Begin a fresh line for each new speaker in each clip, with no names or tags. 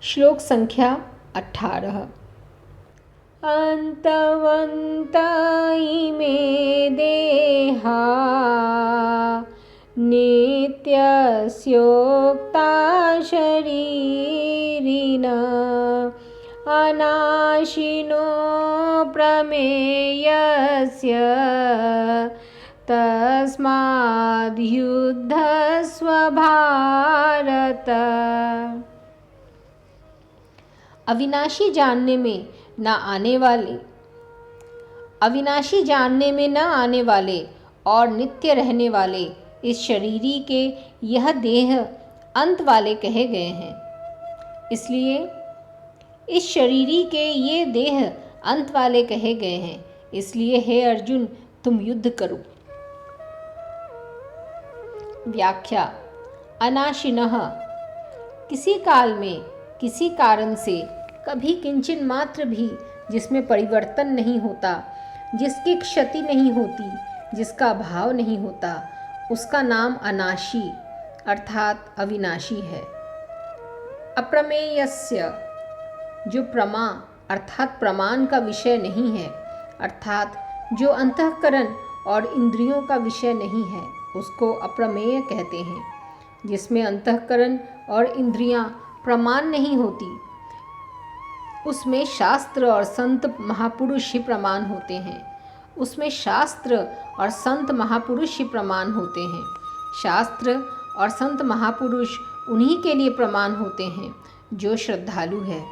श्लोक संख्या 18। अंतवन्त इमे देहा नित्यस्योक्ता शरीरिण अनाशिनो प्रमेयस्य तस्माद्युद्धस्व भारत। अविनाशी जानने में न आने वाले और नित्य रहने वाले इस शरीरी के यह देह अंत वाले कहे गए हैं। इसलिए इस शरीरी के ये देह अंत वाले कहे गए हैं। इसलिए हे अर्जुन, तुम युद्ध करो। व्याख्या। अनाशिनः किसी काल में किसी कारण से कभी किंचन मात्र भी जिसमें परिवर्तन नहीं होता, जिसकी क्षति नहीं होती, जिसका भाव नहीं होता, उसका नाम अनाशी अर्थात अविनाशी है। अप्रमेयस्य जो प्रमा अर्थात प्रमाण का विषय नहीं है, अर्थात जो अंतःकरण और इंद्रियों का विषय नहीं है, उसको अप्रमेय कहते हैं। जिसमें अंतःकरण और इंद्रियां प्रमाण नहीं होती, उसमें शास्त्र और संत महापुरुष ही प्रमाण होते हैं। शास्त्र और संत महापुरुष उन्हीं के लिए प्रमाण होते हैं जो श्रद्धालु है।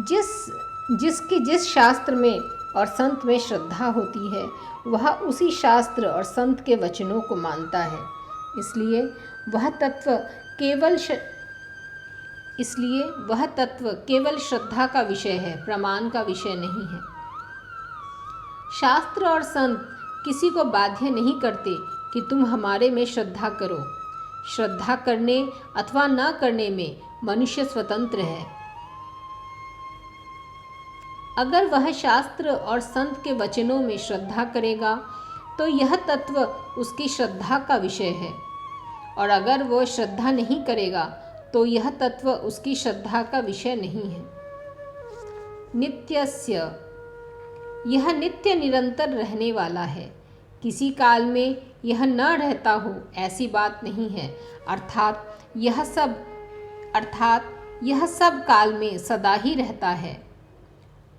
जिस शास्त्र में और संत में श्रद्धा होती है, वह उसी शास्त्र और संत के वचनों को मानता है। इसलिए वह तत्व केवल श्रद्धा का विषय है, प्रमाण का विषय नहीं है। शास्त्र और संत किसी को बाध्य नहीं करते कि तुम हमारे में श्रद्धा करो। श्रद्धा करने अथवा न करने में मनुष्य स्वतंत्र है। अगर वह शास्त्र और संत के वचनों में श्रद्धा करेगा तो यह तत्व उसकी श्रद्धा का विषय है, और अगर वह श्रद्धा नहीं करेगा तो यह तत्व उसकी श्रद्धा का विषय नहीं है। नित्यस्य यह नित्य निरंतर रहने वाला है। किसी काल में यह न रहता हो ऐसी बात नहीं है, अर्थात यह सब काल में सदा ही रहता है।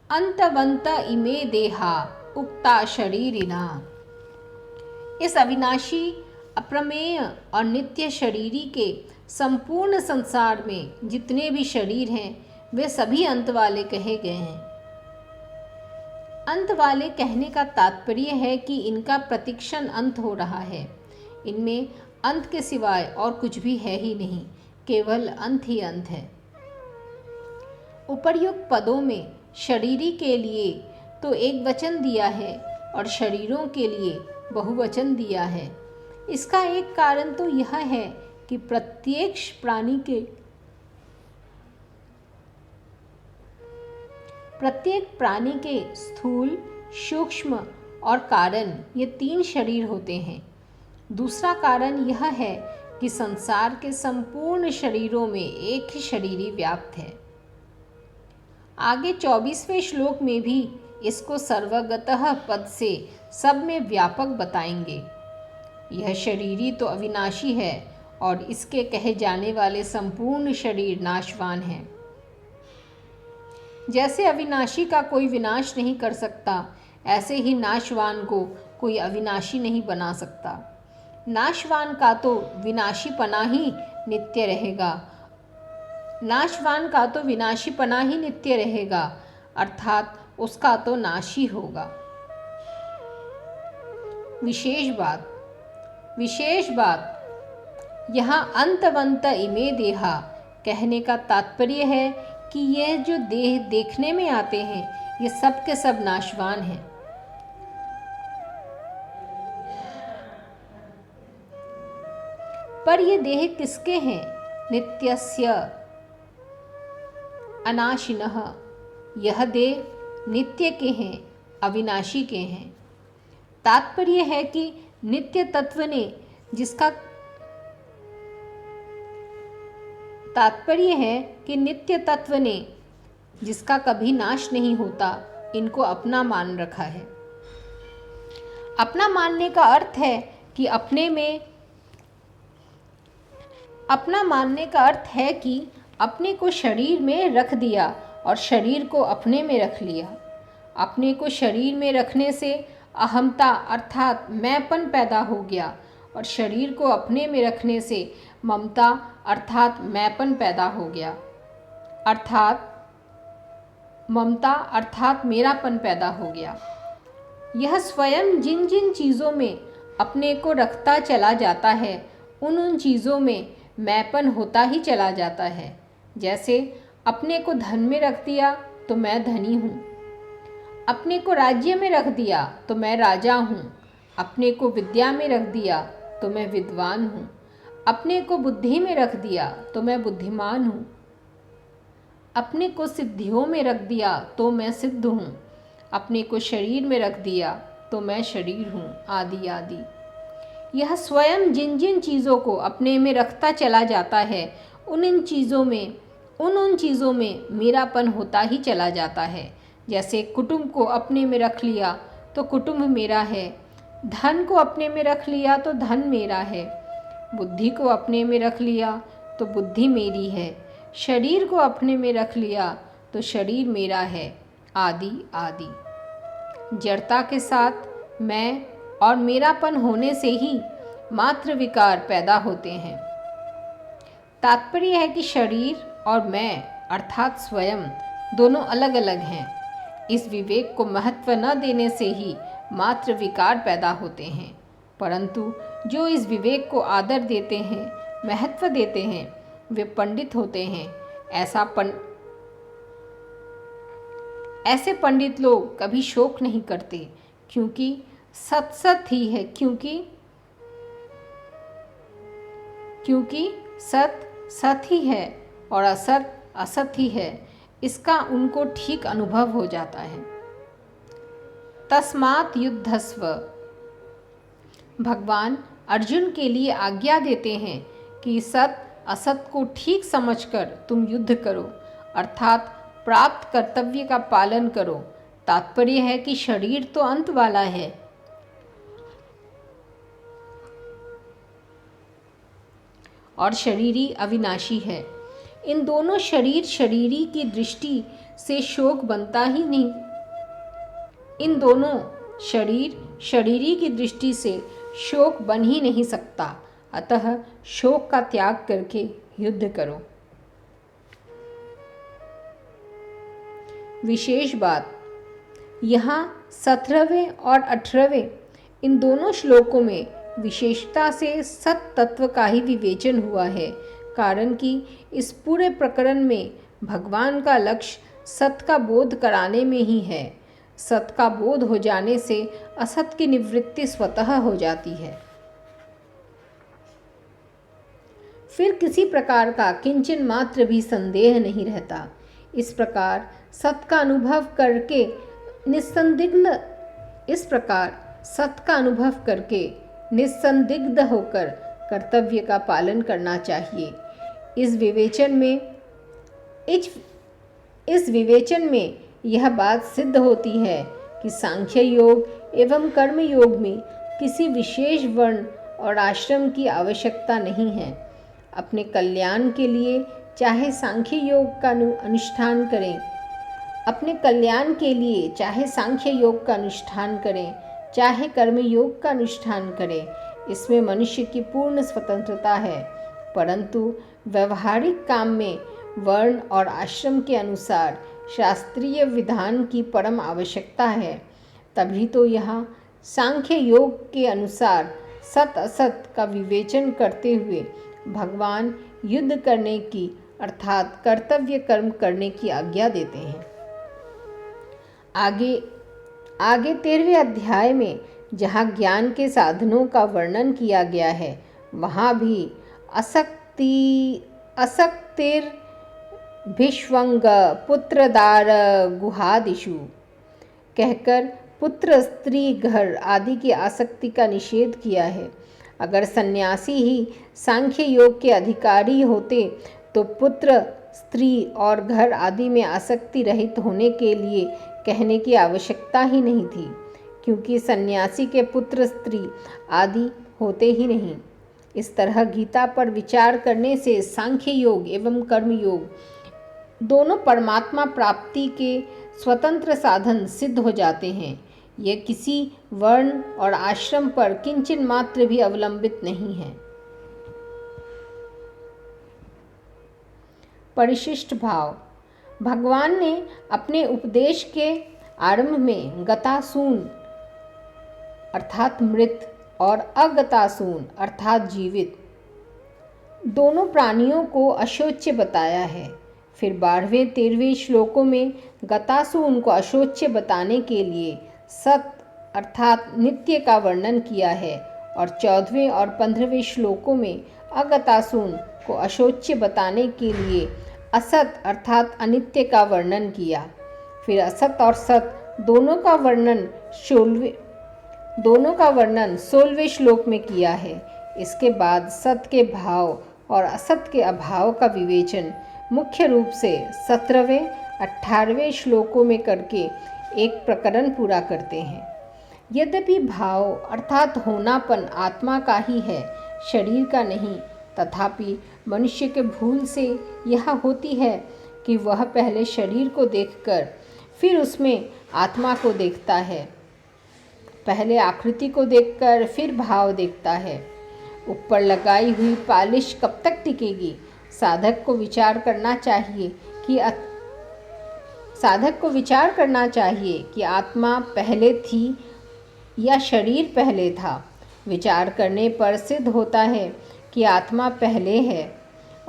अंतवंत इमे देहा उक्ता शरीरिणा। इस अविनाशी, अप्रमेय और नित्य शरीरी के संपूर्ण संसार में जितने भी शरीर हैं, वे सभी अंत वाले कहे गए हैं। अंत वाले कहने का तात्पर्य है कि इनका प्रतिक्षण अंत हो रहा है। इनमें अंत के सिवाय और कुछ भी है ही नहीं, केवल अंत ही अंत है। उपर्युक्त पदों में शरीरी के लिए तो एक वचन दिया है और शरीरों के लिए बहुवचन दिया है। इसका एक कारण तो यह है कि प्रत्येक प्राणी के स्थूल, सूक्ष्म और कारण ये 3 शरीर होते हैं। दूसरा कारण यह है कि संसार के संपूर्ण शरीरों में एक ही शरीरी व्याप्त है। आगे 24वें श्लोक में भी इसको सर्वगतः पद से सब में व्यापक बताएंगे। यह शरीरी तो अविनाशी है और इसके कहे जाने वाले संपूर्ण शरीर नाशवान हैं। जैसे अविनाशी का कोई विनाश नहीं कर सकता, ऐसे ही नाशवान को कोई अविनाशी नहीं बना सकता। नाशवान का तो विनाशीपना ही नित्य रहेगा, अर्थात उसका तो नाश ही होगा। विशेष बात यहाँ अंतवंत इमे देहा कहने का तात्पर्य है कि यह जो देह देखने में आते हैं, ये सब के सब नाशवान हैं। पर ये देह किसके हैं? नित्यस्य अनाशिनः। यह देह नित्य के हैं, अविनाशी के हैं। तात्पर्य है कि नित्य तत्व ने तात्पर्य है कि नित्य तत्व ने, जिसका कभी नाश नहीं होता, इनको अपना मान रखा है। अपना मानने का अर्थ है कि अपने को शरीर में रख दिया और शरीर को अपने में रख लिया। अपने को शरीर में रखने से अहमता अर्थात मैंपन पैदा हो गया और शरीर को अपने में रखने से ममता अर्थात मैंपन पैदा हो गया, अर्थात ममता अर्थात मेरापन पैदा हो गया। यह स्वयं जिन जिन चीज़ों में अपने को रखता चला जाता है, उन चीज़ों में मैंपन होता ही चला जाता है। जैसे अपने को धन में रख दिया तो मैं धनी हूँ, अपने को राज्य में रख दिया तो मैं राजा हूँ, अपने को विद्या में रख दिया तो मैं विद्वान हूँ, अपने को बुद्धि में रख दिया तो मैं बुद्धिमान हूँ, अपने को सिद्धियों में रख दिया तो मैं सिद्ध हूँ, अपने को शरीर में रख दिया तो मैं शरीर हूँ, आदि आदि। यह स्वयं जिन जिन चीज़ों को अपने में रखता चला जाता है, उन चीज़ों में मेरापन होता ही चला जाता है। जैसे कुटुंब को अपने में रख लिया तो कुटुंब मेरा है, धन को अपने में रख लिया तो धन मेरा है, बुद्धि को अपने में रख लिया तो बुद्धि मेरी है, शरीर को अपने में रख लिया तो शरीर मेरा है, आदि आदि। जड़ता के साथ मैं और मेरापन होने से ही मात्र विकार पैदा होते हैं। तात्पर्य है कि शरीर और मैं अर्थात स्वयं दोनों अलग अलग हैं। इस विवेक को महत्व न देने से ही मात्र विकार पैदा होते हैं, परंतु जो इस विवेक को आदर देते हैं, महत्व देते हैं, वे पंडित होते हैं। ऐसे पंडित लोग कभी शोक नहीं करते, क्योंकि सत सत ही है, क्योंकि सत सत ही है और असत असत ही है, इसका उनको ठीक अनुभव हो जाता है। तस्मात् युद्धस्व, भगवान अर्जुन के लिए आज्ञा देते हैं कि सत असत को ठीक समझकर तुम युद्ध करो, अर्थात प्राप्त कर्तव्य का पालन करो। तात्पर्य है कि शरीर तो अंत वाला है, और शरीरी अविनाशी है। इन दोनों शरीरी की दृष्टि से शोक बनता ही नहीं। इन दोनों शरीरी की दृष्टि से शोक बन ही नहीं सकता। अतः शोक का त्याग करके युद्ध करो। विशेष बात, यहाँ 17वें और 18वें इन दोनों श्लोकों में विशेषता से सत तत्व का ही विवेचन हुआ है, कारण कि इस पूरे प्रकरण में भगवान का लक्ष्य सत का बोध कराने में ही है। सत का बोध हो जाने से असत की निवृत्ति स्वतः हो जाती है। फिर किसी प्रकार का किंचन मात्र भी संदेह नहीं रहता। इस प्रकार सत का अनुभव करके निस्संदिग्ध होकर कर्तव्य का पालन करना चाहिए। इस विवेचन में यह बात सिद्ध होती है कि सांख्य योग एवं कर्म योग में किसी विशेष वर्ण और आश्रम की आवश्यकता नहीं है। अपने कल्याण के लिए चाहे सांख्य योग का अनुष्ठान करें, चाहे कर्म योग का अनुष्ठान करें, इसमें मनुष्य की पूर्ण स्वतंत्रता है। परंतु व्यवहारिक काम में वर्ण और आश्रम के अनुसार शास्त्रीय विधान की परम आवश्यकता है। तभी तो यहाँ सांख्य योग के अनुसार सत असत का विवेचन करते हुए भगवान युद्ध करने की अर्थात कर्तव्य कर्म करने की आज्ञा देते हैं। आगे 13वें अध्याय में जहाँ ज्ञान के साधनों का वर्णन किया गया है, वहाँ भी असक्तिर भिष्वंग पुत्रदार गुहादिषु कहकर पुत्र स्त्री घर आदि की आसक्ति का निषेध किया है। अगर सन्यासी ही सांख्य योग के अधिकारी होते तो पुत्र, स्त्री और घर आदि में आसक्ति रहित होने के लिए कहने की आवश्यकता ही नहीं थी, क्योंकि सन्यासी के पुत्र, स्त्री आदि होते ही नहीं। इस तरह गीता पर विचार करने से सांख्य योग एवं कर्म योग दोनों परमात्मा प्राप्ति के स्वतंत्र साधन सिद्ध हो जाते हैं। यह किसी वर्ण और आश्रम पर किंचन मात्र भी अवलंबित नहीं है। परिशिष्ट भाव। भगवान ने अपने उपदेश के आरंभ में गतासून अर्थात मृत और अगतासून अर्थात जीवित दोनों प्राणियों को अशोच्य बताया है। फिर 12वें 13वें श्लोकों में गतासून को अशोच्य बताने के लिए सत अर्थात नित्य का वर्णन किया है और 14वें और 15वें श्लोकों में अगतासून को अशोच्य बताने के लिए असत अर्थात अनित्य का वर्णन किया। फिर असत और सत दोनों का वर्णन 16वें श्लोक में किया है। इसके बाद सत के भाव और असत के अभाव का विवेचन मुख्य रूप से 17वें 18वें श्लोकों में करके एक प्रकरण पूरा करते हैं। यद्यपि भाव अर्थात होनापन आत्मा का ही है, शरीर का नहीं, तथापि मनुष्य के भूल से यह होती है कि वह पहले शरीर को देखकर फिर उसमें आत्मा को देखता है। पहले आकृति को देखकर फिर भाव देखता है। ऊपर लगाई हुई पालिश कब तक टिकेगी? साधक को विचार करना चाहिए कि आत्मा पहले थी या शरीर पहले था। विचार करने पर सिद्ध होता है कि आत्मा पहले है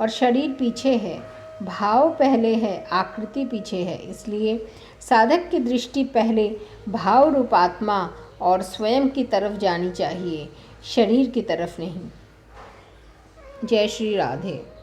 और शरीर पीछे है, भाव पहले है, आकृति पीछे है। इसलिए साधक की दृष्टि पहले भाव रूप आत्मा और स्वयं की तरफ जानी चाहिए, शरीर की तरफ नहीं। जय श्री राधे।